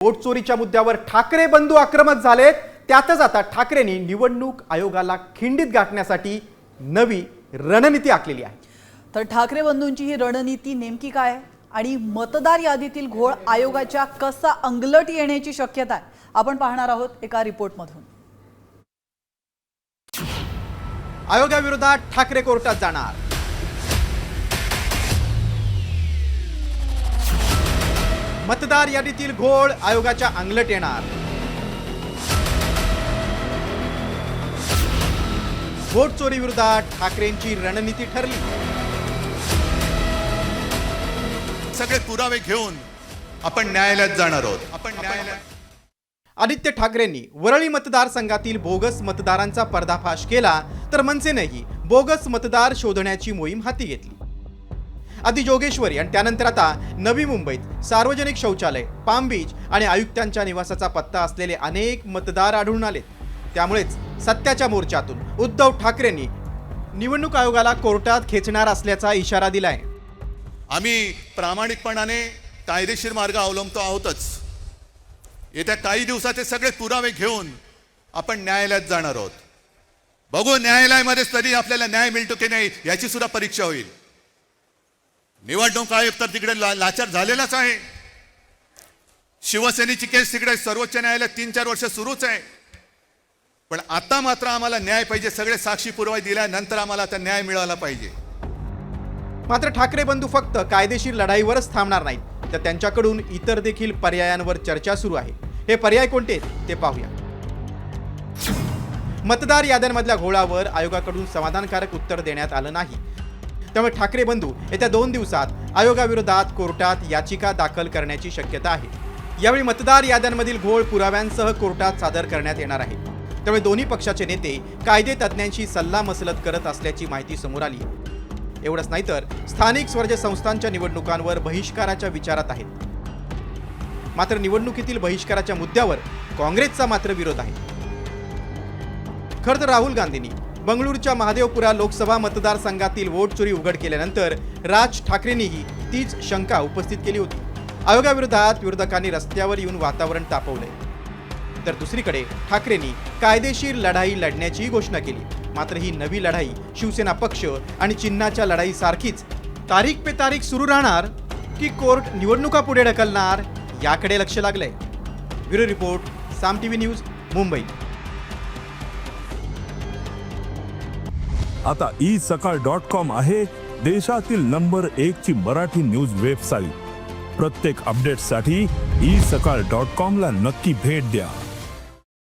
Vote चोरीच्या मुद्द्यावर ठाकरे बंधू आक्रमक झालेत। त्यातच आता ठाकरेंनी निवडणूक आयोगाला खिंडीत गाठण्यासाठी नवी रणनीती आखलेली आहे। तर ठाकरे बंधूंची ही रणनीती नेमकी काय आणि मतदार यादीतील घोळ आयोगाच्या कसा अंगलट येण्याची शक्यता आहे आपण पाहणार आहोत एका रिपोर्टमधून। आयोगाविरोधात ठाकरे कोर्टात जाणार। मतदार यादीतील घोळ आयोगाच्या अंगलट येणार। वोट चोरी विरोधात ठाकरेंची रणनीती ठरली। सगळे पुरावे घेऊन आपण न्यायालयात जाणार आहोत। आदित्य ठाकरेंनी वरळी मतदारसंघातील बोगस मतदारांचा पर्दाफाश केला, तर मनसेनेही बोगस मतदार शोधण्याची मोहीम हाती घेतली। आधी जोगेश्वरी आणि त्यानंतर आता नवी मुंबईत सार्वजनिक शौचालय, पाम बीच आणि आयुक्तांच्या निवासाचा पत्ता असलेले अनेक मतदार आढळून आलेत। त्यामुळेच सत्याच्या मोर्चातून उद्धव ठाकरेंनी निवडणूक आयोगाला कोर्टात खेचणार असल्याचा इशारा दिलाय। आम्ही प्रामाणिकपणाने कायदेशीर मार्ग अवलंबतो आहोतच। येत्या काही दिवसात हे सगळे पुरावे घेऊन आपण न्यायालयात जाणार आहोत। बघू न्यायालयामध्ये तरी आपल्याला न्याय मिळतो की नाही याची सुद्धा परीक्षा होईल। निवडणूक आयोग तर तिकडे लाचार झालेलाच आहे। शिवसेनेची केस तिकडे सर्वोच्च न्यायालयात 3-4 वर्ष सुरूच आहे। पण आता मात्र आम्हाला न्याय पाहिजे। सगळे साक्षी पुरावे दिल्यानंतर आम्हाला आता न्याय मिळाला पाहिजे। मात्र ठाकरे बंधू फक्त कायदेशीर लढाईवरच थांबणार नाहीत, तर त्यांच्याकडून इतर देखील पर्यायांवर चर्चा सुरू आहे। हे पर्याय कोणते ते पाहूया। मतदार याद्यांमधल्या घोळावर आयोगाकडून समाधानकारक उत्तर देण्यात आलं नाही, त्यामुळे ठाकरे बंधू येत्या 2 दिवसात आयोगाविरोधात कोर्टात याचिका दाखल करण्याची शक्यता आहे। यावेळी मतदार याद्यांमधील घोळ पुराव्यांसह कोर्टात सादर करण्यात येणार आहे। त्यामुळे दोन्ही पक्षाचे नेते कायदे तज्ज्ञांशी सल्लामसलत करत असल्याची माहिती समोर आली। एवढंच नाही तर स्थानिक स्वराज्य संस्थांच्या निवडणुकांवर बहिष्काराच्या विचारात आहेत। मात्र निवडणुकीतील बहिष्काराच्या मुद्द्यावर काँग्रेसचा मात्र विरोध आहे। खरं तर राहुल गांधींनी बंगळुरूच्या महादेवपुरा लोकसभा मतदारसंघातील वोट चोरी उघड केल्यानंतर राज ठाकरेंनीही तीच शंका उपस्थित केली होती। आयोगाविरोधात विरोधकांनी रस्त्यावर येऊन वातावरण तापवलंय, तर दुसरीकडे ठाकरेंनी कायदेशीर लढाई लढण्याची घोषणा केली। मात्र ही नवी लढाई शिवसेना पक्ष आणि चिन्हाच्या लढाईसारखीच तारीख पे तारीख सुरू राहणार की कोर्ट निवडणुका पुढे ढकलणार याकडे लक्ष लागलंय। ब्युरो रिपोर्ट, साम टीव्ही न्यूज, मुंबई। आता isakal.com आहे देशातील नंबर 1 ची मराठी न्यूज वेबसाईट। प्रत्येक अपडेटसाठी isakal.com ला नक्की भेट द्या।